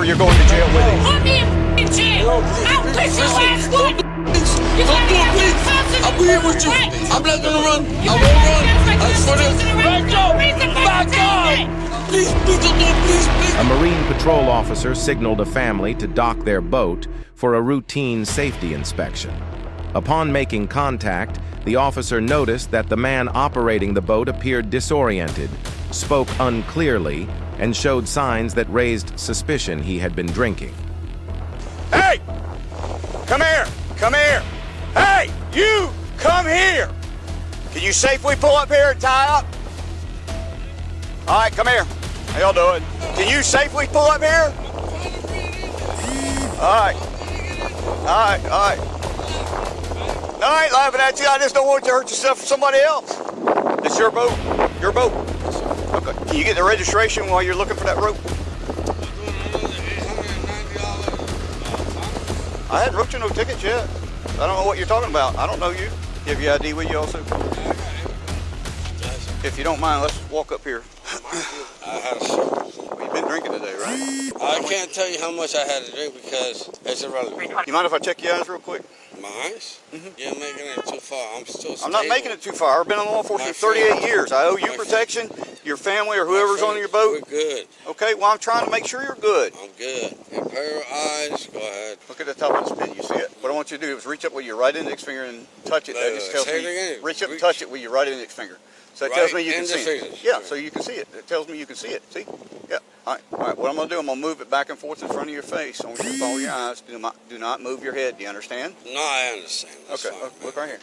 You're going to jail with him. Put me in jail. I'll put your ass Don't do it, please. Don't do it, please. I'll be here with you. I'm not gonna run. I won't run. I swear to back up. Back up. Please, please don't do it, please. A Marine patrol officer signaled a family to dock their boat for a routine safety inspection. Upon making contact, the officer noticed that the man operating the boat appeared disoriented, spoke unclearly, and showed signs that raised suspicion he had been drinking. Hey! Come here! Come here! Hey! You! Come here! Can you safely pull up here and tie up? All right, come here. How y'all doing? Can you safely pull up here? All right. All right, all right. No, I ain't laughing at you. I just don't want you to hurt yourself or somebody else. It's your boat. Your boat. Okay. Can you get the registration while you're looking for that rope? I hadn't wrote you no tickets yet. I don't know what you're talking about. I don't know you. You have your ID with you also? If you don't mind, let's walk up here. I had a show. Well, you've been drinking today, right? I can't tell you how much I had to drink because it's irrelevant. You mind if I check your eyes real quick? My eyes? You're making it too far. I'm still stable. I'm not making it too far. I've been in law enforcement for 38 years. I owe you protection, your family, or whoever's on your boat. We're good. Okay, well, I'm trying to make sure you're good. I'm good. Your pair of eyes, go ahead. Look at the top of this pin. You see it? What I want you to do is reach up with your right index finger and touch it. That just tells say it me. again. Reach up and touch it with your right index finger. So it tells me you can see it. Yeah, so you can see it. It tells me you can see it. See? Yeah. All right. All right. What I'm going to do, I'm going to move it back and forth in front of your face. I want you to follow your eyes. Do not move your head. Do you understand? No, I understand. That's okay. fine, Look right here.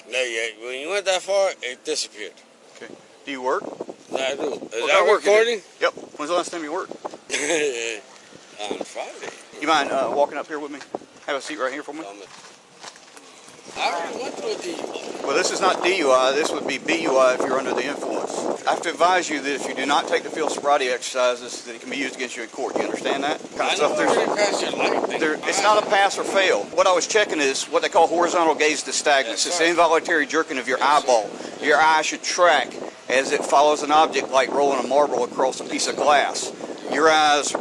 No, when you went that far, it disappeared. Okay. Do you work? I do. Is What that work you do? recording? Yep. When's the last time you worked? On Friday. You mind walking up here with me? Have a seat right here for me. I already went through a DUI. Well, this is not DUI. This would be BUI if you're under the influence. I have to advise you that if you do not take the field sobriety exercises, that it can be used against you in court. Do you understand that? I know already passed your life. It's not a pass or fail. What I was checking is what they call horizontal gaze to stagnance. It's the involuntary jerking of your eyeball. Your eye should track as it follows an object like rolling a marble across a piece of glass. Your eyes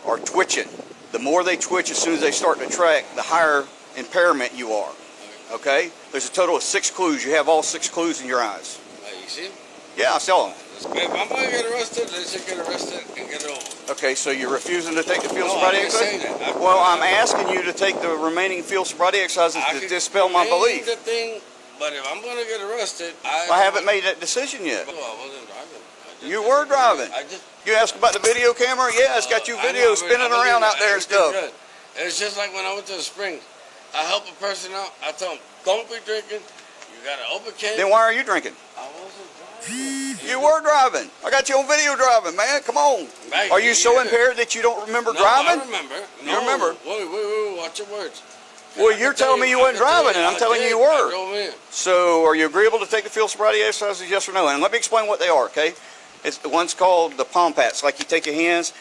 are twitching. The more they twitch as soon as they start to track, the higher impairment you are. Okay? There's a total of 6 clues. You have all 6 clues in your eyes. You see them? Yeah, I saw them. If I'm going to get arrested, let's just get arrested and get it over. Okay, so you're refusing to take the field sobriety I didn't say exercises? that. Well, I'm asking you to take the remaining field sobriety exercises to dispel my belief. The thing, but if I'm going to get arrested, I haven't made that decision yet. Oh, I wasn't driving. You were driving. You asked about the video camera? Yeah, it's got you video spinning around out there and stuff. It's just like when I went to the Springs. I help a person out. I tell them, don't be drinking. You got an open can. Then why are you drinking? I wasn't driving. You were driving. I got you on video driving, man. Come on. Right, Are you so impaired that you don't remember driving? I remember. You remember? Wait. Watch your words. Well, you're telling me you weren't driving, and I'm telling you you were. So, are you agreeable to take the field sobriety exercises, yes or no? And let me explain what they are, okay? One's called the palm pats. Like you take your hands,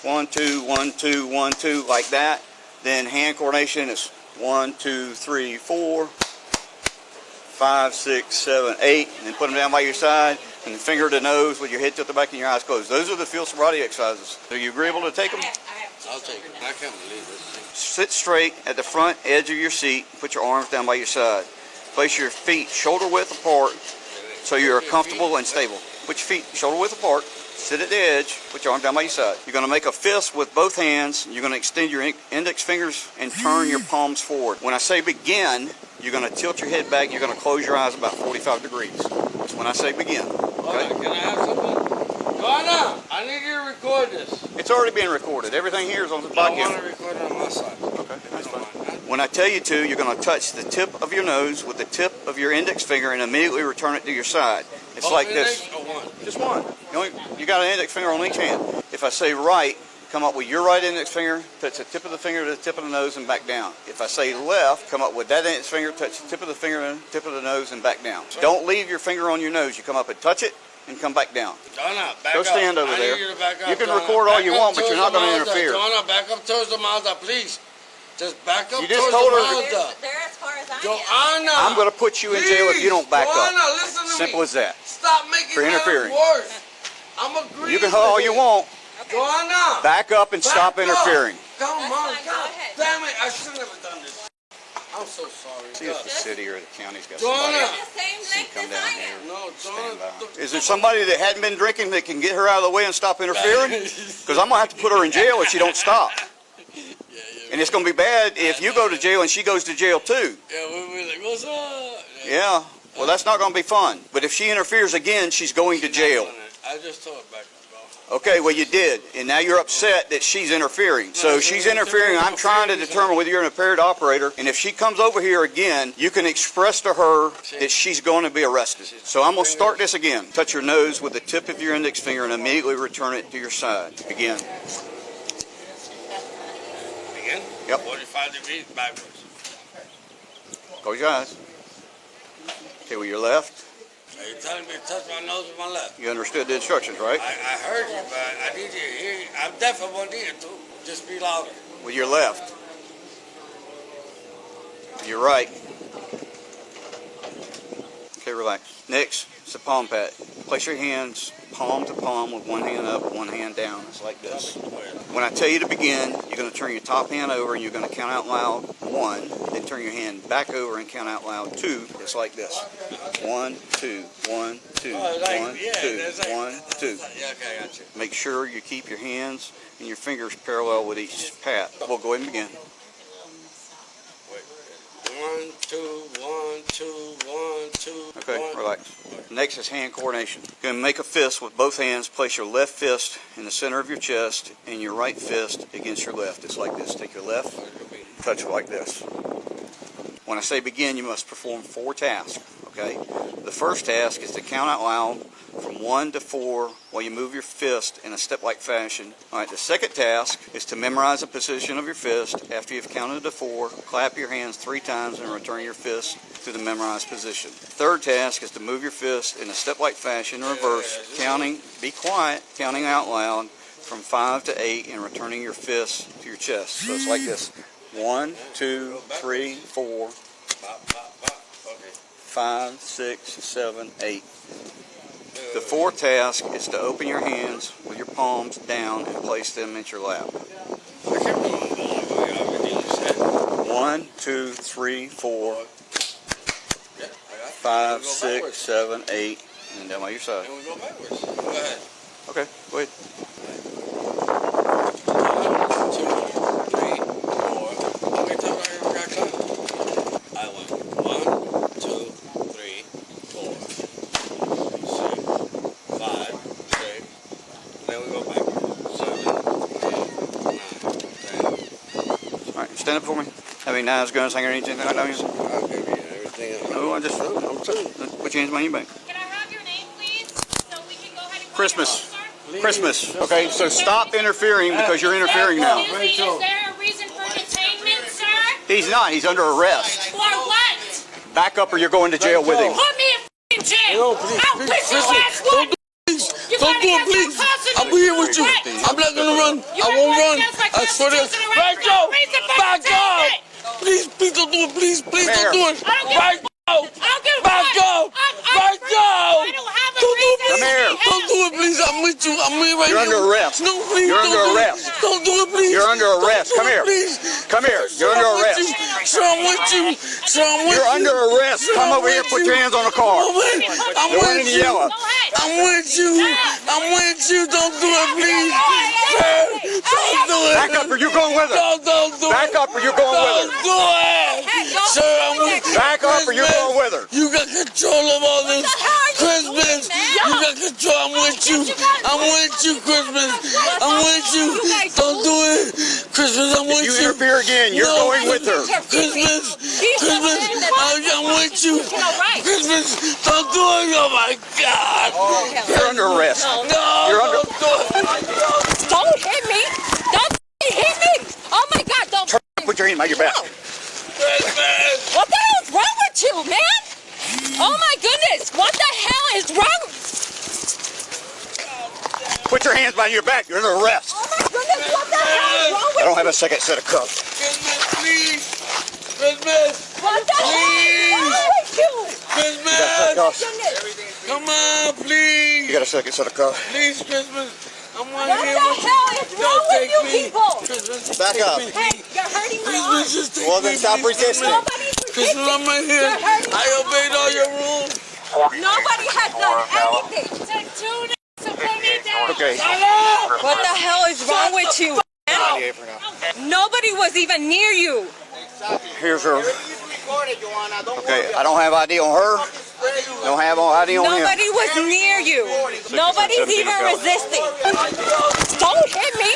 1, 2, 1, 2, 1, 2, like that. Then hand coordination is 1, 2, 3, 4, 5, 6, 7, 8, and then put them down by your side, and then finger to nose with your head tilted back and your eyes closed. Those are the field sobriety exercises. Are you agreeable to take them? I'll take them. I can't believe this. Sit straight at the front edge of your seat. Put your arms down by your side. Place your feet shoulder width apart so you're comfortable and stable. Put your feet shoulder width apart. Sit at the edge, put your arm down by your side. You're going to make a fist with both hands. You're going to extend your index fingers and turn your palms forward. When I say begin, you're going to tilt your head back. You're going to close your eyes about 45 degrees. That's when I say begin. Okay? Can I have something? Donna, I need you to record this. It's already being recorded. Everything here is on the podcast. I want to record it on my side. Okay, that's fine. When I tell you to, you're going to touch the tip of your nose with the tip of your index finger and immediately return it to your side. It's like this. Or one? Just one. You got an index finger on each hand. If I say right, come up with your right index finger, touch the tip of the finger to the tip of the nose and back down. If I say left, come up with that index finger, touch the tip of the finger and tip of the nose and back down. Don't leave your finger on your nose. You come up and touch it and come back down. Donna, back Go up. stand over there. You, to back up, you can Donna. record all you want, but you're not going to interfere. Donna, back up towards the Mazda, please. Just back up you just towards told the her Mazda. They're as far as I Joanna, am. I'm going to put you in jail if you don't back Joanna, up. Listen to Simple me. as that. Stop making For interfering. worse. I'm agreeing. You can hold all you want. Joanna! Back up and stop Back up. interfering. Come on, That's fine, go God ahead. damn it, I should never done this. I'm so sorry. See if the city or the county's got Joanna. somebody. The same length Come as down I here. am. No, Stand by. Joanna. Is there somebody that hadn't been drinking that can get her out of the way and stop interfering? Because I'm going to have to put her in jail if she don't stop. And it's going to be bad if you go to jail and she goes to jail too. Yeah, we like, what's up? Yeah, well, that's not going to be fun. But if she interferes again, she's going to jail. I just told her back up. Okay, well, you did. And now you're upset that she's interfering. So she's interfering. I'm trying to determine whether you're an impaired operator. And if she comes over here again, you can express to her that she's going to be arrested. So I'm going to start this again. Touch your nose with the tip of your index finger and immediately return it to your side. Begin. Again? Yep. 45 degrees backwards. Close your eyes. Okay, with your left. Are you telling me to touch my nose with my left? You understood the instructions, right? I heard you, but I need you to hear you. I'm deaf in one ear, too. Just be louder. With your left. Your right. Okay, relax. Next, it's a palm pat. Place your hands palm to palm with one hand up, one hand down. It's like this. When I tell you to begin, you're going to turn your top hand over and you're going to count out loud 1, then turn your hand back over and count out loud 2. It's like this. 1, 2, 1, 2, 1, 2, 1, 2. Yeah, okay, I got you. Make sure you keep your hands and your fingers parallel with each pat. We'll go ahead and begin. 1, 2, 1, 2, 1, 2. Okay, 1. relax. Next is hand coordination. You're going to make a fist with both hands. Place your left fist in the center of your chest and your right fist against your left. It's like this. Take your left, touch it like this. When I say begin, you must perform 4 tasks, okay? The first task is to count out loud from 1 to 4 while you move your fist in a step-like fashion. All right, the second task is to memorize the position of your fist. After you've counted to 4, clap your hands 3 times and return your fist to the memorized position. Third task is to move your fist in a step-like fashion in reverse, counting, be quiet, counting out loud from 5 to 8 and returning your fist to your chest. So it's like this. 1, 2, 3, 4, 5, 6, 7, 8. The fourth task is to open your hands with your palms down and place them at your lap. 1, 2, 3, 4, 5, 6, 7, 8, and down by your side. And we go backwards. Go ahead. Okay, go ahead. 1, 2, 3, 4. How many times I got clapped? I went 1, 2, 3, 4, 6, 5, 6. Then we go backwards. 7, 8, 9, 10. All right, stand up for me. Have any knives, guns, hanger, anything like that? I'll give you everything. No, I'm telling you. Put your hands behind your back. Can I have your name, please? So we can go ahead and call Christmas. you, sir? Christmas. Okay, so stop interfering because you're interfering now. Excuse me, is there a reason for detainment, sir? He's not. He's under arrest. For what? Back up or you're going to jail with him. Put me in f***ing jail. No, please, I'll please, put your listen, ass one. Don't do it, please. I'll be here with you. I'm not gonna run. I won't run. I swear to back up. Back up. Please, please don't do it. Please, please don't do it. Back up. Back up. Back up. Don't do it, Come here. please. Don't do it, please. I'm with you. I'm here right You're now. under arrest. No, please. You're don't under do it. arrest. Don't do it, please. You're under arrest. Don't Come do here. it, please. Come here. You're under arrest. Sir, I'm with you. Sir, I'm with you. You're under arrest. Come over here. Put your hands on the car. I'm The one in with the you. yellow. I'm with you. I'm with you. Don't do it, please. Sir, don't do it. Back up or you're going with her. Don't do it. Back up or you're going with Don't her. do it. Sir, I'm with you. Back up or you're going with her. You got control of all this Christmas. You got control. I'm with you. I'm with you, Christmas. I'm with you. Don't do it. Christmas, I'm with If you you. interfere again, you're No. going with her. Christmas. Christmas, I'm with you. Christmas, don't do it. Oh my God. You're under arrest. No, You're under- don't do it. Don't hit me. Don't hit me. Oh my God, don't. Put your hand behind your back. Christmas. What the hell is wrong with you, man? Oh my goodness, what the hell is wrong? Put your hands behind your back. You're under arrest. Oh my goodness, what the hell is wrong I don't have a second set of cuffs. Christmas, please. Christmas. What the hell is wrong with you? Christmas. Cuffs. Goodness. Come on, please. You got a second set of cuffs. Please, Christmas. I'm someone What here the with hell is wrong with you people? Back up. Hey, you're hurting my arm. Well, then stop resisting. Nobody's Because resisting. I'm in here. You're hurting I my obeyed all your rules. Nobody has done anything. Okay. What the hell is wrong with you? Nobody was even near you. Here's her. Okay, I don't have ID on her. Don't have ID on him. Nobody was near you. Nobody's even resisting. Don't hit me.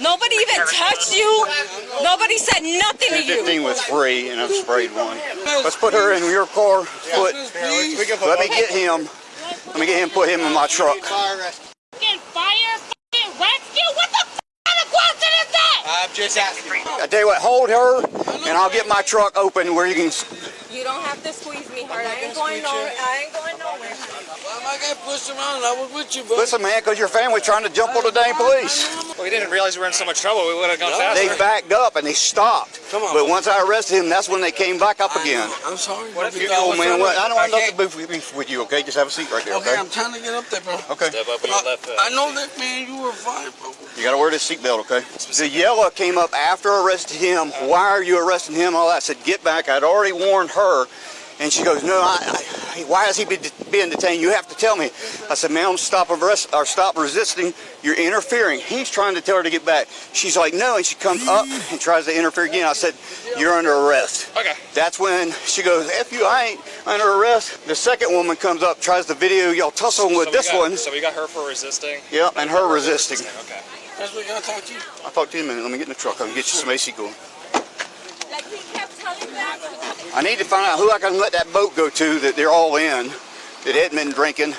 Nobody even touched you. Nobody said nothing to you. 15 was free, and I've sprayed one. Let's put her in your car. Let me get him. Let me get him. Put him in my truck. Fire rescue? What the kind of question is that? I'm just asking. I tell you what, hold her, and I'll get my truck open where you can. You don't have to squeeze me hard. I ain't going nowhere. I ain't going nowhere. Why am I getting pushed around? I was with you, bro. Listen, man, because your family's trying to jump on the dang police. Well, we didn't realize we were in so much trouble. We would have gone faster. They backed up and they stopped. Come on. But once I arrested him, that's when they came back up again. I'm sorry. What if you Oh, man, what? I don't want Okay. nothing to beef with you, okay? Just have a seat right there, Okay, okay? I'm trying to get up there, bro. Okay. Step up with your left foot. I know that, man. You were fine, bro. You gotta wear this seatbelt, okay? The yellow came up after I arrested him. Why are you arresting him? All that. I said, get back. I'd already warned her. And she goes, no, why is he being detained? You have to tell me. I said, ma'am, stop resisting. You're interfering. He's trying to tell her to get back. She's like, no, and she comes up and tries to interfere again. I said, you're under arrest. Okay. That's when she goes, F you, I ain't under arrest. The second woman comes up, tries to video y'all tussling with this one. So we got her for resisting? Yep, and her resisting. Okay. That's what I gotta talk to you. I'll talk to you in a minute. Let me get in the truck. I can get you some AC going. Like he kept telling that. I need to find out who I can let that boat go to that they're all in, that hadn't been drinking.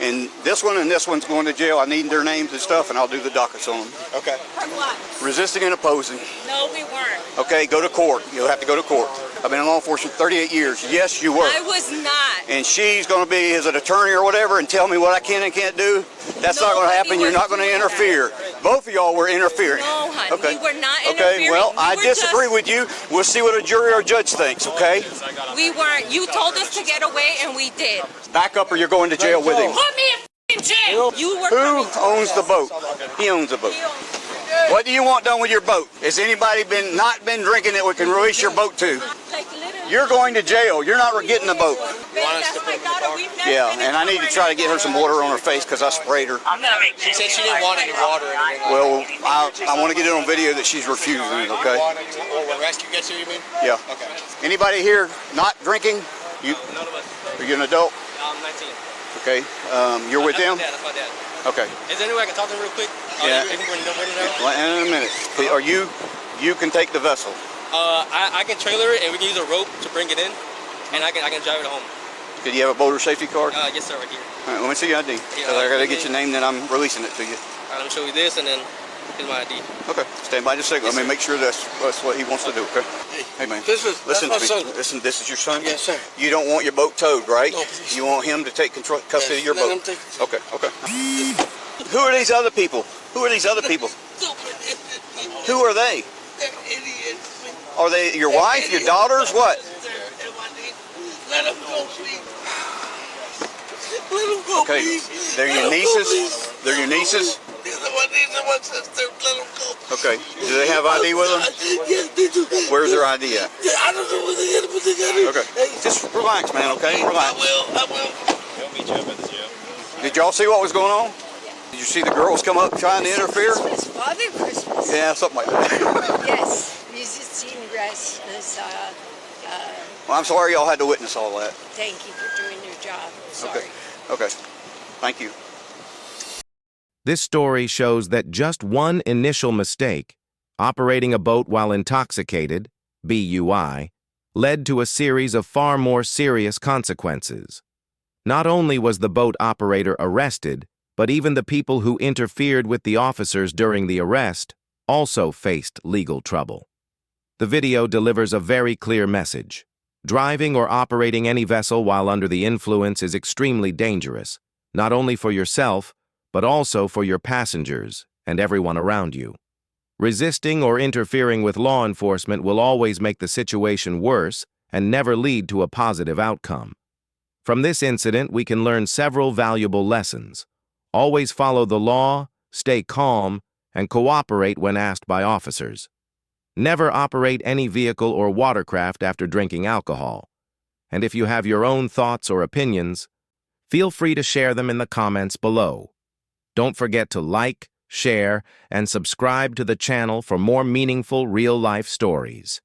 And this one's going to jail. I need their names and stuff, and I'll do the dockets on them. Okay. For what? Resisting and opposing. No, we weren't. Okay, go to court. You'll have to go to court. I've been in law enforcement 38 years. Yes, you were. I was not. And she's going to be as an attorney or whatever and tell me what I can and can't do. That's not going to happen. You're not going to interfere. Both of y'all were interfering. No, honey, Okay. we were not Okay, interfering. well, We I were disagree just- with you. We'll see what a jury or a judge thinks, okay? We weren't. You told us to get away, and we did. Back up or you're going to jail with him. Put me in jail. You were Who coming to owns the jail. boat? He owns the boat. What do you want done with your boat? Has anybody not been drinking that we can release your boat to? Like literally. You're going to jail. You're not getting the boat. That's my daughter. We've never Yeah, been in and I need to try to get her some water on her face because I sprayed her. She said she didn't want any water or anything. Well, I want to get it on video that she's refusing, okay? When rescue gets here, you mean? Yeah. Okay. Anybody here not drinking? You, None of us. are you an adult? I'm 19. Okay. You're with them? That's my dad. Okay. Is there any way I can talk to him real quick? Yeah. Even when you're waiting there? Well, in a minute. Are you can take the vessel. I can trailer it and we can use a rope to bring it in, and I can drive it home. Do you have a boater safety card? Yes, sir, right here. All right, let me see your ID. Because I got to get your name, then I'm releasing it to you. All right, let me show you this, and then here's my ID. Okay, stand by just a second. Let me make sure that's what he wants to do, okay? Hey, man. Listen to me. That's my son. Listen, this is your son? Yes, sir. You don't want your boat towed, right? No, please. You want him to take custody of your Let boat? him take control. Okay, okay. Who are these other people? Who are these other people? Who are they? They're idiots. Are they your wife, your daughters, what? Let them go, please. Let them go, Okay, please. they're your Let 'em go, nieces? please. They're your nieces? These are my sister. Let them go. Okay, do they have ID with them? Yes, they do. Where's their ID at? I don't know what they got to put together. Okay, just relax, man, okay? I Relax. will. He'll meet you up at the jail. Did y'all see what was going on? Did you see the girls come up trying to interfere? Christmas, Father Christmas. Yeah, something like that. Yes, musician Christmas. Well, I'm sorry y'all had to witness all that. Thank you for doing your job. Sorry. Okay, thank you. This story shows that just one initial mistake, operating a boat while intoxicated, BUI, led to a series of far more serious consequences. Not only was the boat operator arrested, but even the people who interfered with the officers during the arrest also faced legal trouble. The video delivers a very clear message. Driving or operating any vessel while under the influence is extremely dangerous, not only for yourself, but also for your passengers and everyone around you. Resisting or interfering with law enforcement will always make the situation worse and never lead to a positive outcome. From this incident, we can learn several valuable lessons. Always follow the law, stay calm, and cooperate when asked by officers. Never operate any vehicle or watercraft after drinking alcohol. And if you have your own thoughts or opinions, feel free to share them in the comments below. Don't forget to like, share, and subscribe to the channel for more meaningful real-life stories.